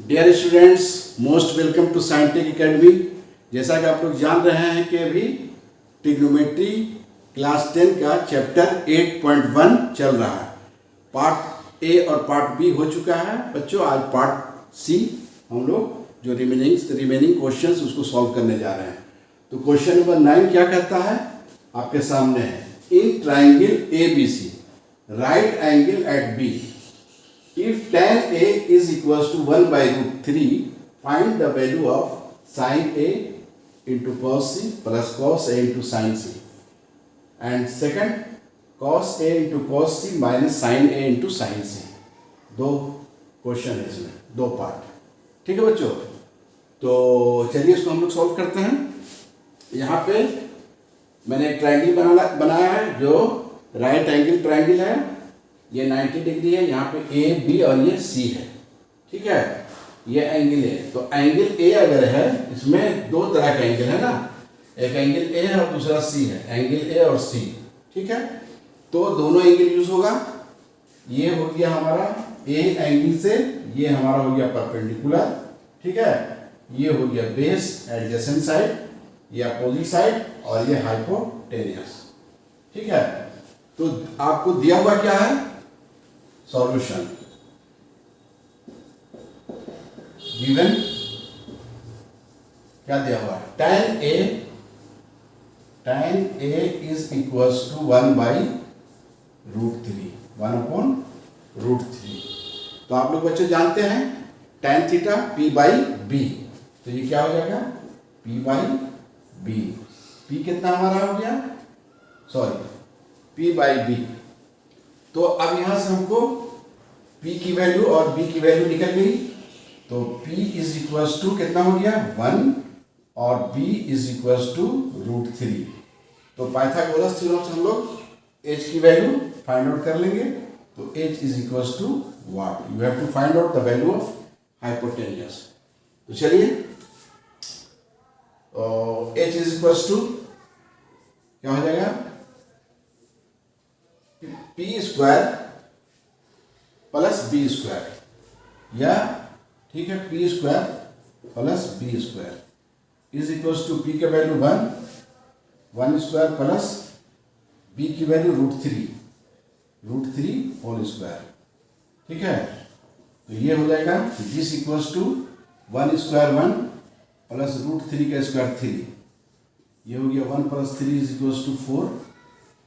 Dear students, most welcome to scientific academy. जैसा कि आप लोग जान रहे हैं कि अभी ट्रिग्नोमेट्री क्लास 10 का चैप्टर 8.1 चल रहा है। पार्ट ए और पार्ट बी हो चुका है बच्चों। आज पार्ट सी हम लोग जो रिमेनिंग क्वेश्चंस उसको सॉल्व करने जा रहे हैं। तो क्वेश्चन नंबर 9 क्या कहता है आपके सामने है। In triangle A B C right angle at B, if tan A is equals to 1 by root 3, find the value of sin A into cos C plus cos A into sin C. And second, cos A into cos C minus sin A into sin C. दो question है इसमें, दो part. ठीक है बच्चों, तो चलिए इसको हम लोग सॉल्व करते हैं। यहाँ पे मैंने एक ट्राइंगल बनाया है जो राइट एंगल ट्राइंगल है। ये 90 डिग्री है, यहाँ पे ए बी और ये सी है। ठीक है, ये एंगल है। तो एंगल ए अगर है, इसमें दो तरह का एंगल है ना, एक एंगल ए है और दूसरा सी है। एंगल ए और सी, ठीक है, तो दोनों एंगल यूज होगा। ये हो गया हमारा ए एंगल से, ये हमारा हो गया परपेंडिकुलर। ठीक है, ये हो गया बेस एडजेसेंट साइड, ये अपोजिट साइड, और ये हाइपोटेनियस। ठीक है, तो आपको दिया हुआ क्या है सॉल्यूशन। गिवन क्या दिया हुआ है, tan A is equals to 1 by root 3, 1 upon root 3। तो आप लोग बच्चे जानते हैं tan theta P by B, तो ये क्या हो जाएगा P बाई B। P कितना हमारा हो गया, सॉरी P बाई B। तो अब यहां से हमको P की वैल्यू और B की वैल्यू निकल गई। तो P इज इक्वल्स टू कितना हो गया 1 और B is equals to root 3। तो पाइथागोरस थ्योरम से हम लोग H की वैल्यू फाइंड आउट कर लेंगे। तो H is equals to what, you have to find out the value of hypotenuse. तो चलिए, H इज इक्वल्स टू क्या हो जाएगा, P square plus B square, या ठीक है P square plus B square is equals to P का value 1 square plus B की वैल्यू रूट 3 होल स्क्वायर। ठीक है, तो ये हो जाएगा this equals to 1 square 1 plus root 3 का स्क्वायर 3। ये हो गया 1 plus 3 is equals to 4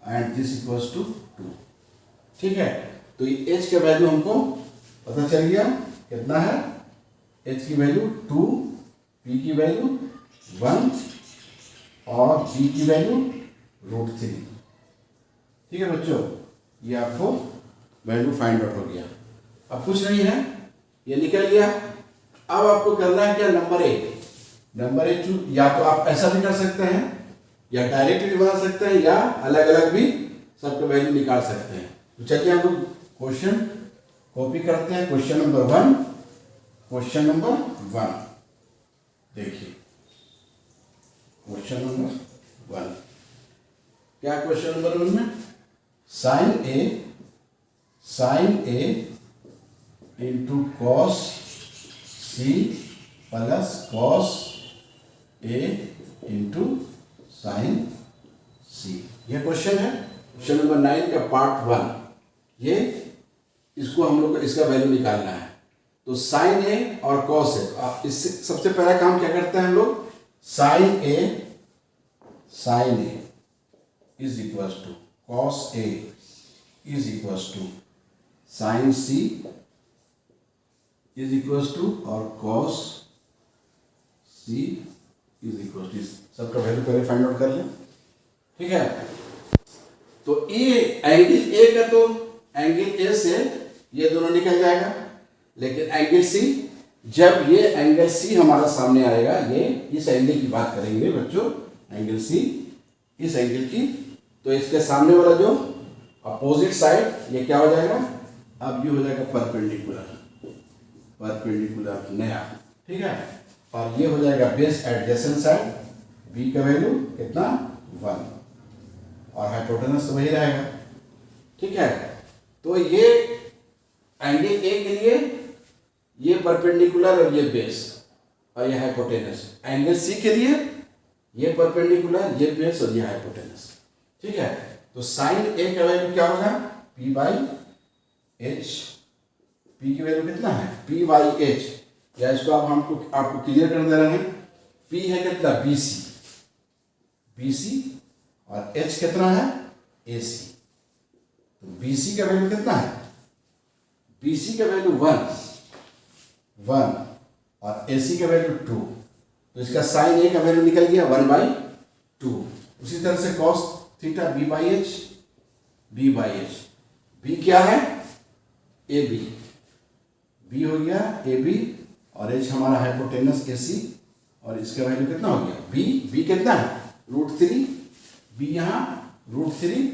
and this equals to 2। ठीक है, तो ये h का वैल्यू हमको पता चल गया कितना है, h की वैल्यू 2, p की वैल्यू 1 और b की वैल्यू रूट 3। ठीक है बच्चों, ये आपको वैल्यू फाइंड आउट हो गया। अब कुछ नहीं है, ये निकल गया। अब आपको करना है क्या, नंबर 1 या तो आप ऐसा भी कर सकते हैं, या डायरेक्ट भी बना सकते हैं, या अलग अलग भी सबका वैल्यू निकाल सकते हैं। तो चलिए हम लोग क्वेश्चन कॉपी करते हैं। क्वेश्चन नंबर 1 देखिए, क्वेश्चन नंबर 1 क्या, क्वेश्चन नंबर 1 में sin A into cos C plus cos A into sin C, यह क्वेश्चन है। क्वेश्चन नंबर 9 का पार्ट 1, ये इसको हम लोग इसका वैल्यू निकालना है। तो साइन ए और कॉस ए, इससे सबसे पहला काम क्या करते हैं हम लोग, sin A is equals to cos A is equals to sin C is equals to और cos C is equals to, सबका वैल्यू पहले फाइंड आउट कर लें। ठीक है, तो ए एंगल ए का, तो एंगल ए से ये दोनों निकल जाएगा, लेकिन एंगल सी, जब ये एंगल सी हमारा सामने आएगा, ये इस एंगल की बात करेंगे बच्चों, एंगल सी इस एंगल की, तो इसके सामने वाला जो अपोजिट साइड ये क्या हो जाएगा, अब ये हो जाएगा परपेंडिकुलर नया। ठीक है, और ये हो जाएगा बेस एडजेसेंट साइड, बी का वैल्यू कितना 1 और हाइपोटेनस तो वही रहेगा। ठीक है, तो ये एंगल ए के लिए ये परपेंडिकुलर और ये बेस और ये हाइपोटेनस। एंगल सी के लिए ये परपेंडिकुलर, ये बेस और ये हाइपोटेनस। ठीक है, तो साइन ए का वैल्यू क्या होगा? P by H. पी की वैल्यू कितना है? पी बाई एच, या इसको आप आपको क्लियर कर दे रहे हैं। पी है कितना? बी सी, बी सी, और एच कितना है? ए सी। तो बी सी का वैल्यू कितना है? बी सी का वैल्यू 1 और ए सी का वैल्यू 2। तो इसका साइन ए का वैल्यू निकल गया 1/2। उसी तरह से cos theta B by H, B by H. B क्या है? ए बी, बी हो गया ए बी, और एच हमारा हाइपोटेनस ए सी, और इसका वैल्यू कितना हो गया? बी कितना है? √3। बी यहाँ √3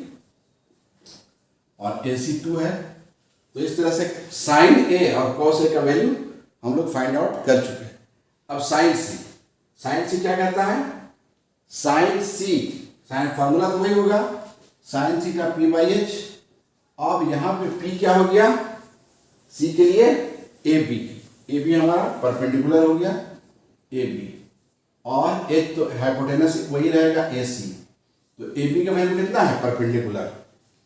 और ए सी 2 है। तो इस तरह से साइन ए और कॉस ए का वैल्यू हम लोग फाइंड आउट कर चुके हैं। अब साइन सी क्या कहता है? साइन सी, साइन फार्मूला तो वही होगा, साइन सी का पी बाई एच। अब यहाँ पे पी क्या हो गया? सी के लिए ए बी हमारा परपेंडिकुलर हो गया, ए बी, और एच तो हाइपोटेनस वही रहेगा, ए सी। तो ए बी का वैल्यू कितना है? परपेंडिकुलर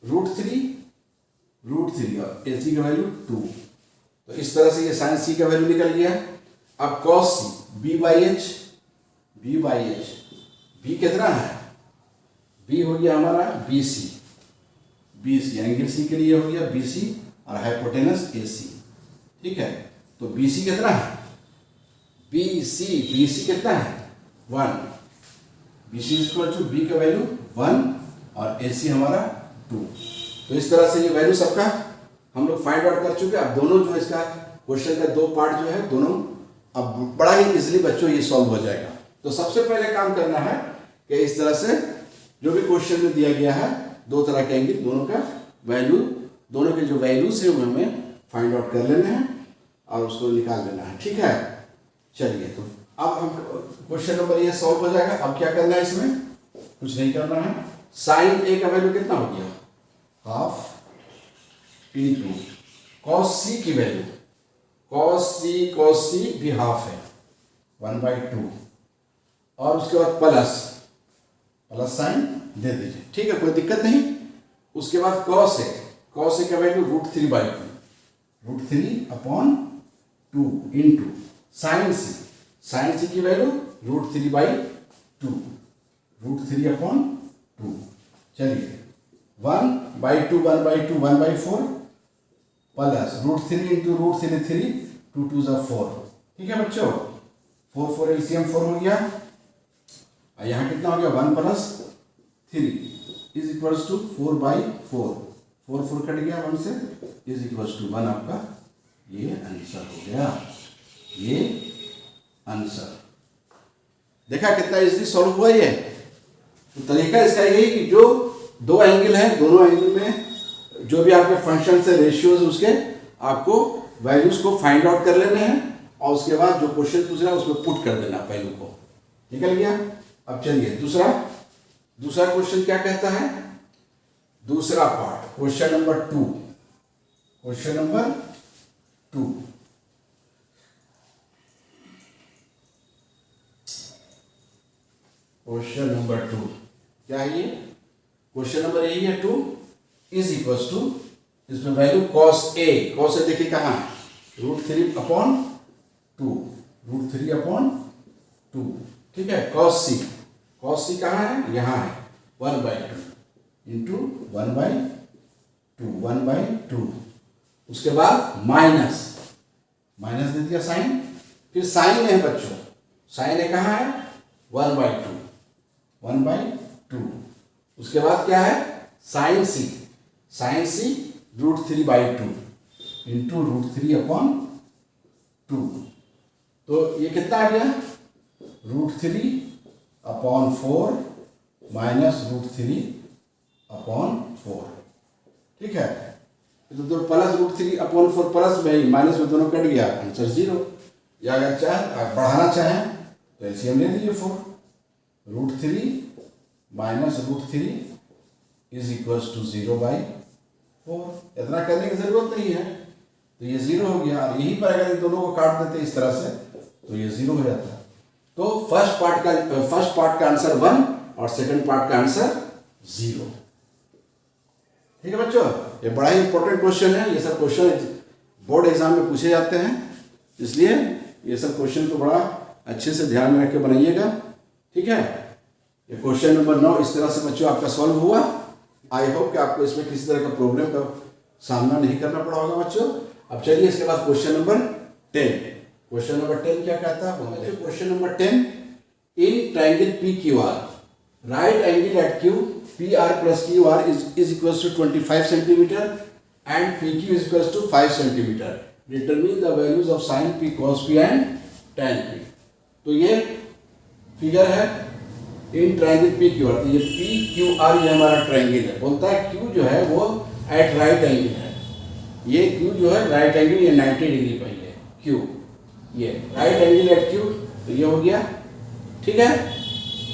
√3 और ए सी का वैल्यू 2। तो इस तरह से ये साइन सी का वैल्यू निकल गया। अब cos C, B by H, B कितना है? बी हो गया हमारा बी सी, एंगल सी के लिए हो गया बी सी, और हाइपोटेनस ए सी। ठीक है, तो बी सी कितना है? बी सी कितना है? 1। B C equal to B का वैल्यू 1 और ए सी हमारा 2। तो इस तरह से ये वैल्यू सबका हम लोग फाइंड आउट कर चुके हैं। अब दोनों जो इसका क्वेश्चन का 2 पार्ट जो है, दोनों अब बड़ा ही इजीली बच्चों ये सॉल्व हो जाएगा। तो सबसे पहले काम करना है कि इस तरह से जो भी क्वेश्चन में दिया गया है, 2 तरह के एंगल, दोनों का वैल्यू, दोनों के जो वैल्यूज है वो हमें फाइंड आउट कर लेने हैं और उसको निकाल लेना है। ठीक है, चलिए, तो अब हम क्वेश्चन नंबर ये सॉल्व हो जाएगा। अब क्या करना है? इसमें कुछ नहीं करना है। साइन ए का वैल्यू कितना हो गया? हाफ इंटू कॉस सी की वैल्यू, कॉस सी भी हाफ है, 1/2, और उसके बाद प्लस साइन दे दीजिए। ठीक है, कोई दिक्कत नहीं। उसके बाद कॉस ए का वैल्यू √3/2 इंटू साइन सी की वैल्यू √3/2, √3/2। चलिए, 1/2 1/4 प्लस √3 इंटू √3, 2 2 = 4। ठीक है बच्चों, 4 एलसीएम 4 हो गया, और यहाँ कितना हो गया? 1 + 3 = 4/4। 4 कट गया 1 से, = 1। आपका ये आंसर हो गया, ये आंसर। देखा कितना इजीली सॉल्व हुआ ये। तो तरीका इसका यही कि जो 2 एंगल है, दोनों एंगल में जो भी आपके फंक्शन से रेशियोज, उसके आपको वैल्यूज को फाइंड आउट कर लेने हैं, और उसके बाद जो क्वेश्चन पूछ रहा है उसमें पुट कर देना वैल्यू को। निकल गया। अब चलिए दूसरा क्वेश्चन क्या कहता है? दूसरा part, question number 2। Question number 2, question number 2 क्या है? ये क्वेश्चन नंबर यही है, 2 = इसमें वैल्यू कॉस ए देखिए कहाँ है? √3/2। ठीक है, कॉस सी कहाँ है? यहाँ है, 1/2 इंटू 1/2। उसके बाद माइनस दे दिया साइन, फिर साइन है बच्चों, साइन है कहाँ है? 1/2। उसके बाद क्या है? साइन सी √3/2 इंटू √3/2। तो ये कितना आ गया? √3/4 माइनस √3/4। ठीक है, तो प्लस √3/4 प्लस में माइनस में दोनों कट गया, आंसर 0। या अगर बढ़ाना चाहें तो एलसीएम ले लीजिए 4। √3 माइनस √3 = 0/4। इतना करने की जरूरत नहीं है। तो तो ये 0 हो गया, और यहीं पर अगर इन दोनों को काट देते इस तरह से तो ये 0 हो जाता है। तो फर्स्ट पार्ट का आंसर 1 और सेकंड पार्ट का आंसर 0। ठीक है बच्चों, ये बड़ा ही इंपॉर्टेंट क्वेश्चन है। ये सब क्वेश्चन बोर्ड एग्जाम में पूछे जाते हैं, इसलिए ये सब क्वेश्चन को बड़ा अच्छे से ध्यान में रख के बनाइएगा। ठीक है, ये क्वेश्चन नंबर 9 इस तरह से बच्चों आपका सॉल्व हुआ। आई होप कि आपको इसमें किसी तरह का प्रॉब्लम का सामना नहीं करना पड़ा होगा बच्चों। अब चलिए इसके बाद क्वेश्चन नंबर 10। क्वेश्चन नंबर 10 क्या कहता है? Question number 10, in triangle PQR, right angle at Q PR plus QR is equals to 25 centimeter and PQ is equals to 5 centimeter. Determine the values of sin P, cos P and tan P. तो ये figure है इन triangle PQR। तो ये PQR ये हमारा triangle है। बोलता है Q जो है वो एट राइट एंगल है। ये Q जो है राइट एंगल, ये 90 डिग्री पर है Q, ये राइट एंगल एट Q। तो ये हो गया। ठीक है,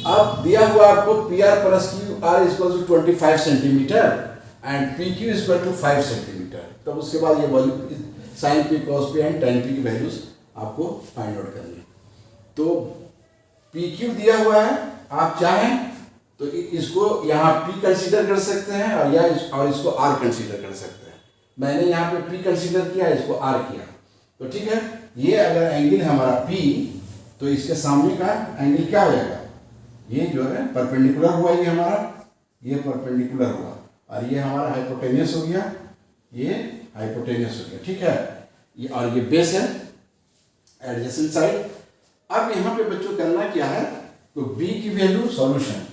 अब दिया हुआ आपको PR plus QR equal to 25 centimetre and PQ equal to 5 centimetre. तब उसके बाद ये value sine P, cos P and tan P की वैल्यूज आपको फाइंड आउट करनी है। तो PQ दिया हुआ है, आप चाहें तो इसको यहाँ P कंसीडर कर सकते हैं और इसको R कंसीडर कर सकते हैं। मैंने यहाँ पे P कंसीडर किया, इसको R किया। तो ठीक है, ये अगर एंगल हमारा P, तो इसके सामने का एंगल क्या हो जाएगा? ये जो है परपेंडिकुलर हुआ, ये हमारा ये परपेंडिकुलर हुआ, और ये हमारा हाइपोटेनियस हो गया, ये हाइपोटेनियस हो गया। ठीक है, ये और ये बेस है एडजेसेंट साइड। अब यहाँ पे बच्चों करना क्या है? तो B की value solution,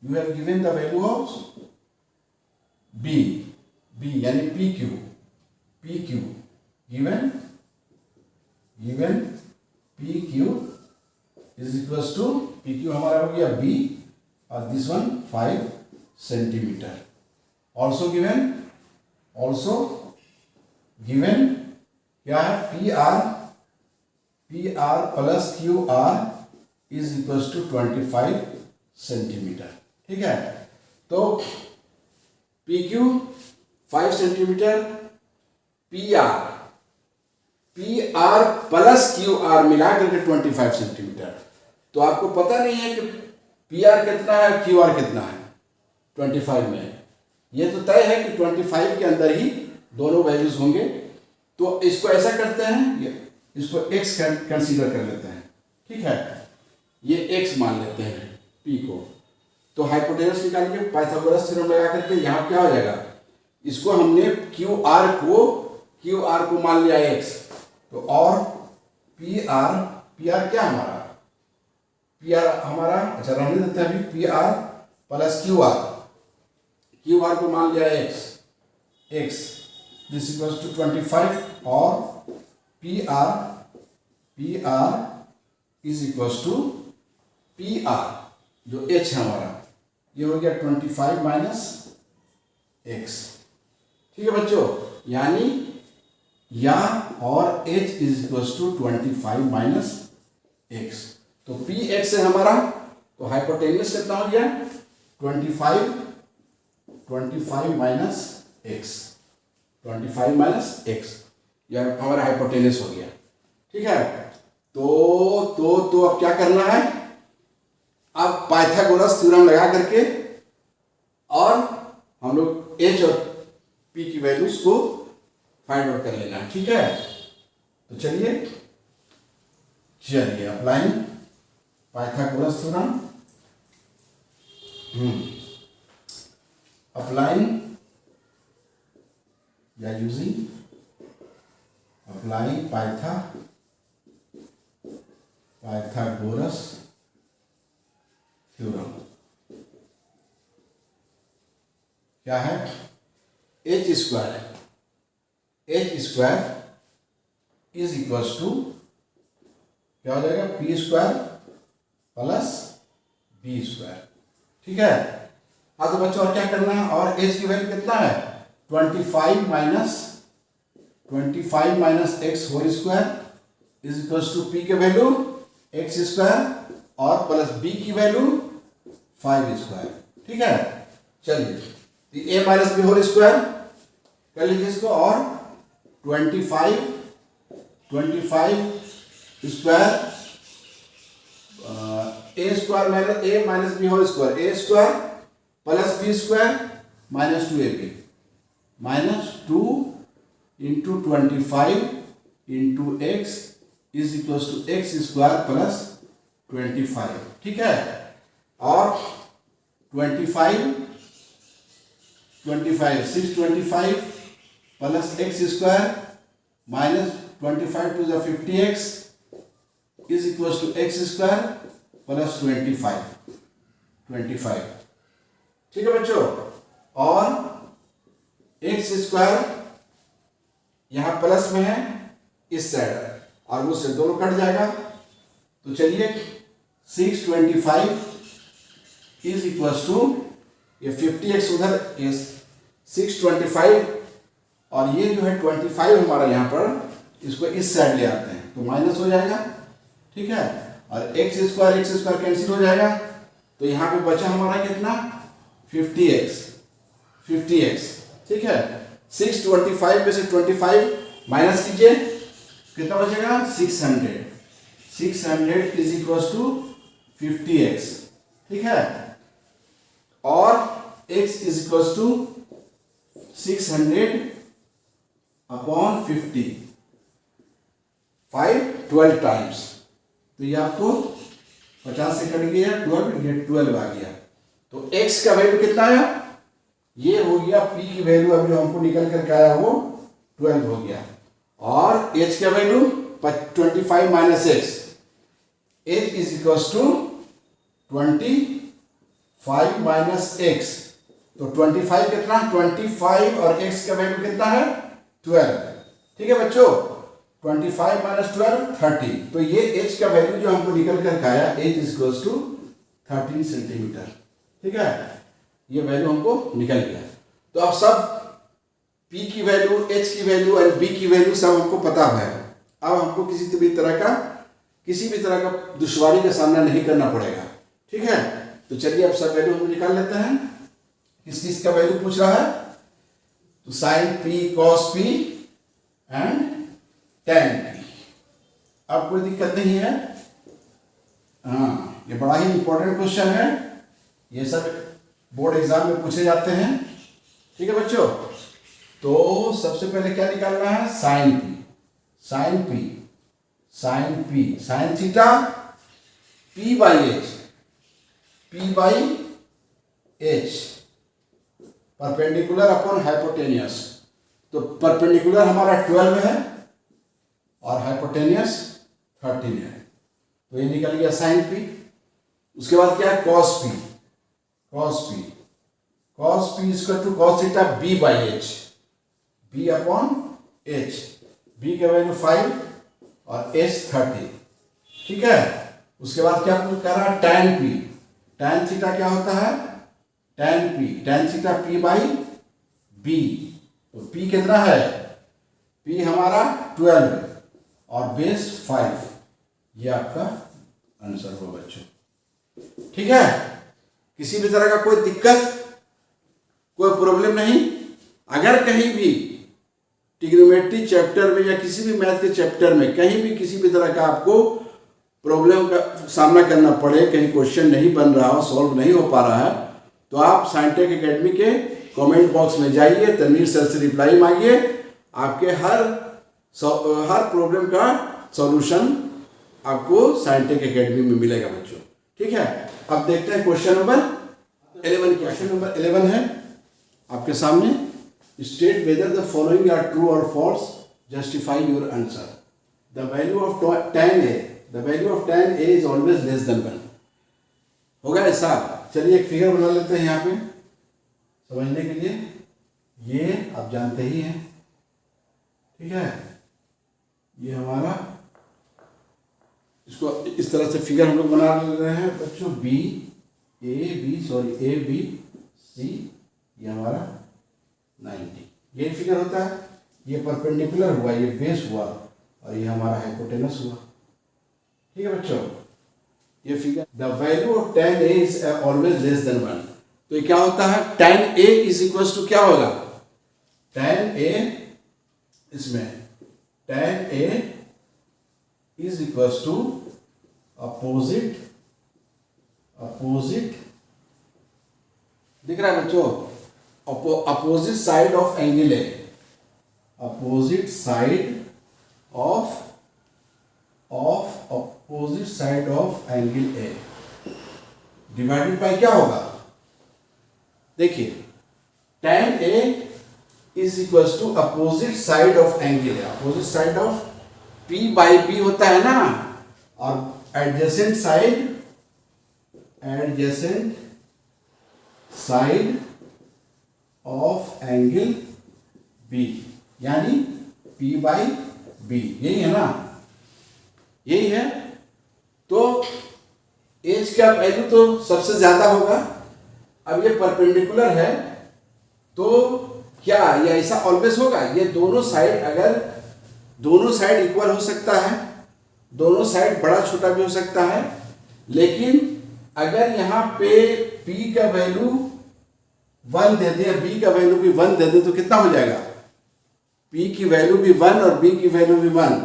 you have given the value of B यानी PQ given PQ is equals to PQ हमारा हो गया B और this one 5 centimetre. Also given क्या है? PR plus QR is equals to 25 centimetre. ठीक है, तो PQ 5 centimetre, PR plus QR मिला करके 25 सेंटीमीटर। तो आपको पता नहीं है कि PR कितना है, QR कितना है 25 में। ये तो तय है कि 25 के अंदर ही दोनों वैल्यूज होंगे। तो इसको ऐसा करते हैं, इसको x कंसीडर कर लेते हैं। ठीक है, ये x मान लेते हैं P को। तो हाइपोटेनस निकालिए पाइथागोरस थ्योरम लगा करके। यहाँ क्या हो जाएगा? इसको हमने QR को मान लिया x, तो और PR क्या हमारा? PR हमारा, अच्छा रहने देते हैं अभी, PR प्लस QR को मान लिया x दिस इक्वल्स टू 25 और PR is equals to PR जो h है हमारा, ये हो गया 25 माइनस x। ठीक है बच्चों, यानी या और h is equals to 25 minus x। तो Px है हमारा, तो हाइपोटेनियस कितना हो गया? 25 माइनस x, 25 माइनस x, यह हमारा हाइपोटेनियस हो गया। ठीक है, तो अब क्या करना है? अब पाइथागोरस थ्योरम लगा करके और हम लोग h और p की वैल्यूज को फाइंड आउट कर लेना है। ठीक है, तो चलिए अप्लाइंग पाइथागोरस थ्योरम, अप्लाइंग या यूजिंग अप्लाइंग पाइथागोरस थ्योरम। क्या है? h square is equals to क्या हो जाएगा? P square plus B square. ठीक है, हाँ तो बच्चों और क्या करना है? और h की वैल्यू कितना है? 25 minus x whole square is equals to P के वैल्यू x स्क्वायर और प्लस B की वैल्यू 5 स्क्वायर। ठीक है, चलिए a minus B whole square कर लीजिए इसको, और 25 square A square minus A minus B whole square, A square plus B square minus 2ab minus 2 into 25 into x is equal to x square plus 25, ठीक है। और 625 plus x square minus 25 to the 50x is equal to x square plus 25, ठीक है बच्चों। और x square यहां plus में है इस साइड और वो से दोनों कट जाएगा, तो चलिए 625 इज इक्वल टू ये 50x उधर, ये 625 और ये जो है 25 हमारा यहाँ पर, इसको इस साइड ले आते हैं तो माइनस हो जाएगा, ठीक है। और एक्स स्क्वायर कैंसिल हो जाएगा, तो यहाँ पे बचा हमारा कितना 50x, ठीक है। 625 में से 25 माइनस कीजिए, कितना बचेगा 600 इज इक्वल टू 50x, ठीक है। और x is equal to 600 upon 50, 12 times, तो ये आपको 50 से कट गया 12, ये 12 आ गया। तो x का वैल्यू कितना आया, ये हो गया p की वैल्यू अब जो हमको निकल करके आया वो 12 हो गया। और h का value 25 minus x, h is equal to 25 minus x, तो 25 कितना 25 और x का वैल्यू कितना है 12, ठीक है बच्चों। 25 माइनस 12 30, तो ये h का वैल्यू जो हमको निकल कर आया h is equal to 13 centimetre, ठीक है। ये वैल्यू हमको निकल गया। तो अब सब p की वैल्यू, h की वैल्यू और b की वैल्यू सब हमको पता है। अब हमको किसी भी तरह का दुश्वारी का सामना नहीं करना पड़ेगा, ठीक है। तो चलिए अब सब वैल्यू हम निकाल लेते हैं। किस का वैल्यू पूछ रहा है, तो sine p cos p and tan p। अब कोई दिक्कत नहीं है, हाँ ये बड़ा ही इंपॉर्टेंट क्वेश्चन है, ये सब बोर्ड एग्जाम में पूछे जाते हैं, ठीक है बच्चों। तो सबसे पहले क्या निकालना है, sine theta p by h perpendicular upon hypotenuse. तो परपेंडिकुलर हमारा 12 है और हाइपोटेनियस 13 है, तो ये निकल गया साइन p। उसके बाद क्या है cos p equal to cos theta b by h, b upon h, b का वैल्यू 5 और h 30, ठीक है। उसके बाद क्या कह रहा है tan थीटा क्या होता है tan theta p by b, तो p कितना है, p हमारा 12 और बेस 5, ये आपका आंसर होगा बच्चों, ठीक है। किसी भी तरह का कोई दिक्कत, कोई प्रॉब्लम नहीं। अगर कहीं भी ट्रिग्नोमेट्री चैप्टर में या किसी भी मैथ के चैप्टर में कहीं भी किसी भी तरह का आपको प्रॉब्लम का सामना करना पड़े, कहीं क्वेश्चन नहीं बन रहा हो, सॉल्व नहीं हो पा रहा है, तो आप साइंटेक एकेडमी के कमेंट बॉक्स में जाइए, तनवीर सर से रिप्लाई मांगिए, आपके हर प्रॉब्लम का सॉल्यूशन आपको साइंटेक एकेडमी में मिलेगा बच्चों, ठीक है। अब देखते हैं क्वेश्चन नंबर 11। क्वेश्चन नंबर 11 है आपके सामने, state whether the following are true और false, justify your answer. The value of tan a is always less than 1। होगा ऐसा, चलिए एक फिगर बना लेते हैं यहाँ पे समझने के लिए, ये आप जानते ही हैं, ठीक है। ये हमारा, इसको इस तरह से फिगर हम लोग बना रहे हैं बच्चों, ए बी सी, ये हमारा 90, ये फिगर होता है। ये परपेंडिकुलर हुआ, ये बेस हुआ और ये हमारा हाइपोटेनस हुआ, ठीक है बच्चों। ये figure the value of tan a is always less than 1, तो ये क्या होता है tan a is equal to क्या होगा, tan a इसमें tan A is equals to opposite दिख रहा है बच्चों, opposite side of angle A, opposite side of opposite side of angle A divided by क्या होगा, देखिए tan A is equals to opposite side of angle है, opposite side of P by B होता है ना, और adjacent side of angle B यानी P by B, यही है ना, यही है। तो एज का वैल्यू तो सबसे ज्यादा होगा। अब ये परपेंडिकुलर है तो क्या ये ऐसा ऑलवेज होगा, ये दोनों साइड, अगर दोनों साइड इक्वल हो सकता है, दोनों साइड बड़ा छोटा भी हो सकता है, लेकिन अगर यहाँ पे P का वैल्यू 1 दे दे, B का वैल्यू भी 1 दे दे, तो कितना हो जाएगा, P की वैल्यू भी 1 और B की वैल्यू भी 1,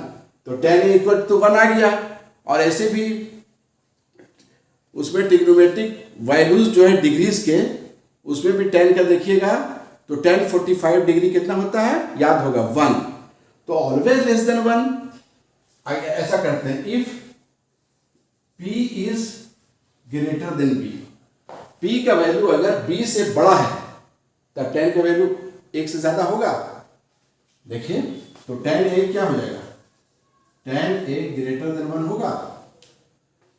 तो tan A इक्वल टू 1 आ गया। और ऐसे भी उसमें ट्रिग्नोमेट्रिक वैल्यूज जो है डिग्रीज के, उसमें भी tan का देखिएगा तो tan 45 डिग्री कितना होता है, याद होगा 1, तो ऑलवेज लेस देन 1। ऐसा करते हैं, if P is greater than B, P का वैल्यू अगर B से बड़ा है तब tan का वैल्यू 1 से ज्यादा होगा। देखिए तो tan A क्या हो जाएगा, tan A ग्रेटर देन 1 होगा,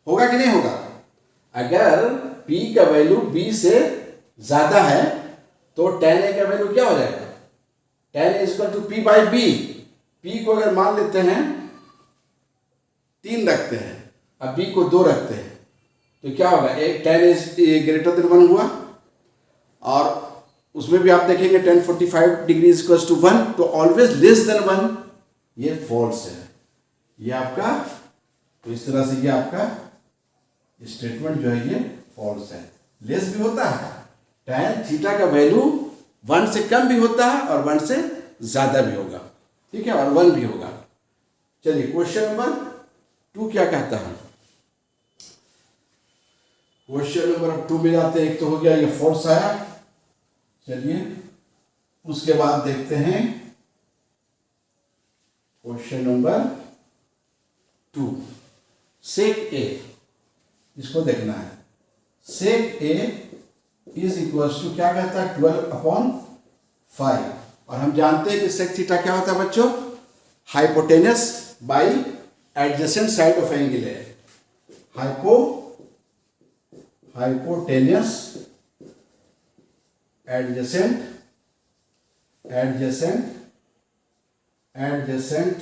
होगा कि नहीं होगा। अगर P का वैल्यू B से ज्यादा है तो tan A का वैल्यू क्या हो जाएगा, tan A equal to P by B। P को अगर मान लेते हैं 3 रखते हैं, अब B को 2 रखते हैं, तो क्या होगा, एक tan A ग्रेटर देन 1 हुआ, और उसमें भी आप देखेंगे tan 45 डिग्री इक्वल टू 1, तो ऑलवेज लेस देन 1, ये फॉल्स है, ये आपका, तो इस तरह से ये आपका स्टेटमेंट जो है ये फॉल्स है। लेस भी होता है, tan थीटा का वैल्यू 1 से कम भी होता है और 1 से ज्यादा भी होगा, ठीक है, और 1 भी होगा। चलिए क्वेश्चन नंबर 2 क्या कहता है, क्वेश्चन नंबर 2 में जाते हैं, एक तो हो गया ये फॉल्स आया। चलिए उसके बाद देखते हैं क्वेश्चन नंबर 2, सेक A, इसको देखना है। सेक A इज इक्वल्स टू क्या कहता है, 12/5, और हम जानते हैं कि सेक थीटा क्या होता है बच्चों, hypotenuse by adjacent side of angle है, hypotenuse adjacent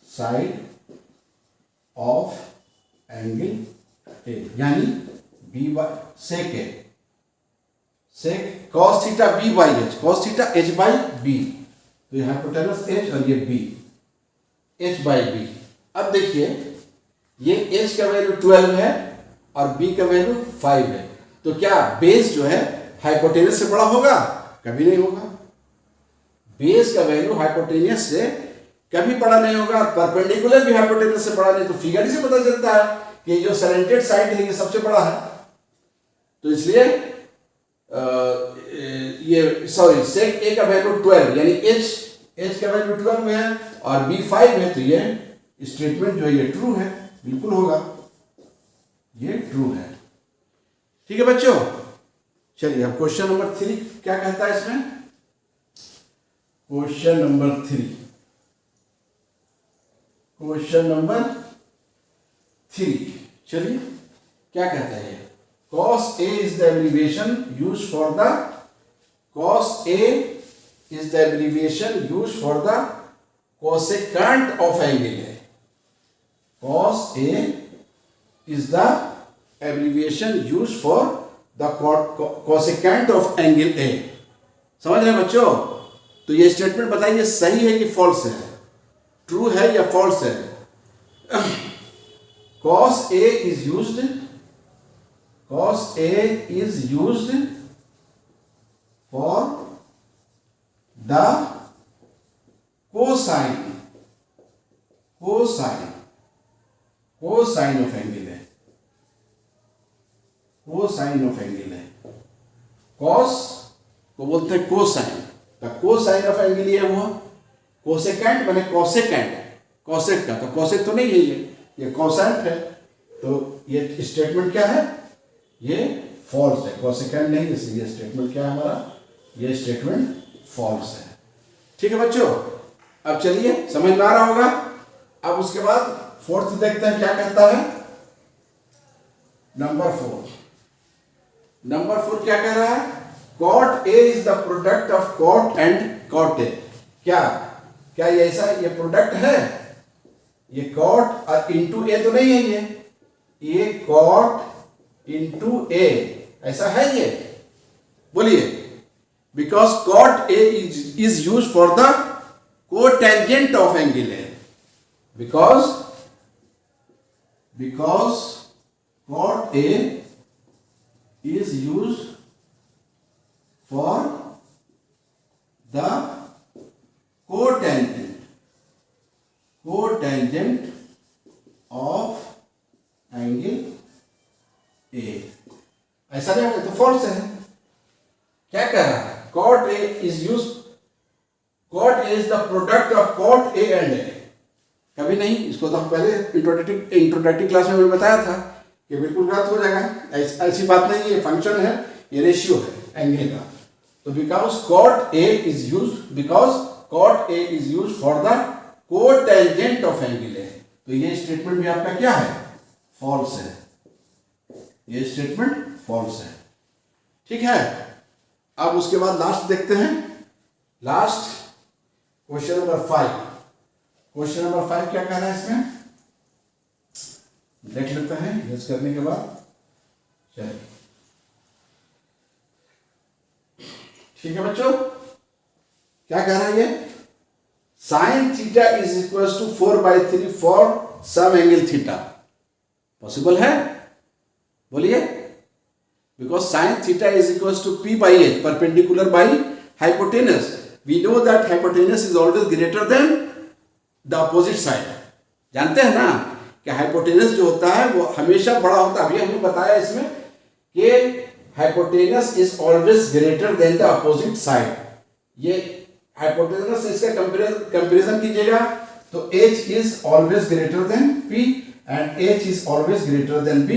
side of angle A, यानी B by sec A, sec cos theta B by H, cos theta H by B, तो ये हाइपोटेनस H और ये B, H बाई B। अब देखिए ये H का वैल्यू 12 है और B का वैल्यू 5 है, तो क्या बेस जो है हाइपोटेनस से बड़ा होगा, कभी नहीं होगा। बेस का वैल्यू हाइपोटेनस से कभी बड़ा नहीं होगा, परपेंडिकुलर भी हाइपोटेनस से बड़ा नहीं, तो फिगर से पता चलता है कि जो सरेंटेड साइड है ये सबसे बड़ा है, तो इसलिए ये सॉरी सेक A का वैल्यू 12 यानी H का वैल्यू 12 है और B 5 है, तो ये स्टेटमेंट जो है ये ट्रू है, बिल्कुल होगा, ये ट्रू है। ठीक है बच्चों, चलिए अब क्वेश्चन नंबर 3 क्या कहता है इसमें, क्वेश्चन नंबर 3 चलिए क्या कहता है, cos A is the abbreviation used for the cosecant of angle है, cos A is the abbreviation used for the cosecant of angle A। समझ रहे हैं बच्चों, तो ये स्टेटमेंट बताइए सही है कि फॉल्स है, ट्रू है या फॉल्स है। cos A is used for the cosine cosine cosine of angle है, कोसाइन ऑफ एंगल है। कॉस को बोलते हैं कोसाइन, तो कोसाइन ऑफ एंगल ये हुआ। कोसेकेंट माने कोसेकेंट, कोसेक का, तो कोसेक तो नहीं है, ये कोसेंट है। तो ये स्टेटमेंट क्या है, ये फॉल्स है। कोसेकेंट नहीं, इसलिए ये स्टेटमेंट क्या है हमारा, ये स्टेटमेंट फॉल्स है। ठीक है बच्चों, अब चलिए समझ में आ रहा होगा। अब उसके बाद फोर्थ देखते हैं क्या कहता है। नंबर 4 क्या कह रहा है, cot A is the product of cot and cot A. क्या ये ऐसा, ये प्रोडक्ट है, ये कॉट और इंटू ए तो नहीं है, ये कॉट इंटू ए ऐसा है ये, बोलिए। Because cot A is use for the cotangent of angle A, because cot A is use for the cotangent of angle A। ऐसा नहीं होगा तो फॉल्स है। क्या कह रहा है, cot A is the product of cot A and A। कभी नहीं, इसको तो हम पहले इंट्रोडक्टिव क्लास में बताया था कि बिल्कुल गलत हो जाएगा। ऐसी बात नहीं है, ये फंक्शन है, ये रेशियो है एंगल का। तो because cot A is used for the cotangent of angle A, तो ये स्टेटमेंट भी आपका क्या है, फॉल्स है। ये स्टेटमेंट फॉल्स है। ठीक है, अब उसके बाद लास्ट देखते हैं। लास्ट क्वेश्चन नंबर 5 क्या कह रहा है इसमें, देख लेते हैं यूज करने के बाद। चलिए ठीक है बच्चों, क्या कह रहा है ये, sine theta is equal to 4/3 for some angle theta. Possible है, बोलिए। Because sine theta is equal to p/h, perpendicular by hypotenuse. We know that hypotenuse is always greater than the opposite side. जानते हैं ना कि hypotenuse जो होता है वो हमेशा बड़ा होता है। अभी हमने बताया इसमें कि hypotenuse is always greater than the opposite side. ये हाइपोटेनस से इसका कंपैरिजन कीजिएगा तो h is always greater then p and h is always greater then b।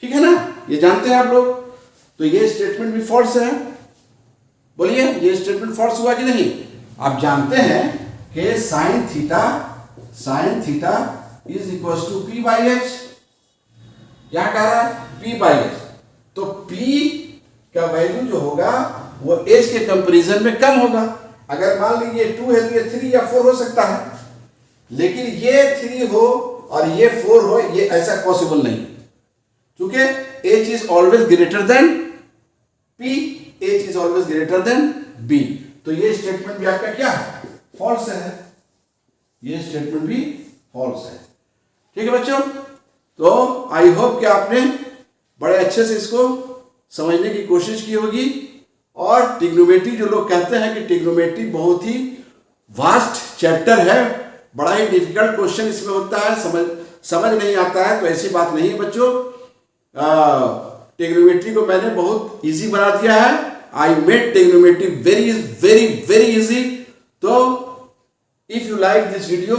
ठीक है ना, ये जानते हैं आप लोग। तो ये स्टेटमेंट भी फॉल्स है, बोलिए। ये स्टेटमेंट फॉल्स हुआ कि नहीं। आप जानते हैं कि sine theta is equal to p/h। क्या कह रहा है, p/h। तो p का वैल्यू जो होगा वो h के कंपैरिजन में कम होगा। अगर मान लीजिए 2 है तो ये 3 या 4 हो सकता है, लेकिन ये 3 हो और ये 4 हो, ये ऐसा पॉसिबल नहीं, क्योंकि h is always greater then p, h is always greater then b। तो ये स्टेटमेंट भी आपका क्या है, फॉल्स है। ये स्टेटमेंट भी फॉल्स है। ठीक है बच्चों, तो आई होप कि आपने बड़े अच्छे से इसको समझने की कोशिश की होगी। और ट्रिग्नोमेट्री, जो लोग कहते हैं कि ट्रिग्नोमेट्री बहुत ही वास्ट चैप्टर है, बड़ा ही डिफिकल्ट क्वेश्चन इसमें होता है, समझ नहीं आता है, तो ऐसी बात नहीं है बच्चों। ट्रिग्नोमेट्री को मैंने बहुत इजी बना दिया है। I made trigonometry very very very easy. तो if you like this video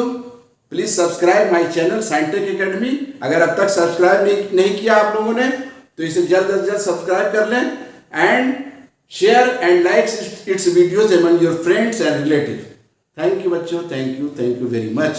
please subscribe my channel Scientech Academy. अगर अब तक सब्सक्राइब नहीं किया आप लोगों ने तो इसे जल्द से जल्द सब्सक्राइब कर लें and share and like it's videos among your friends and relative. Thank you बच्चों, थैंक यू वेरी मच।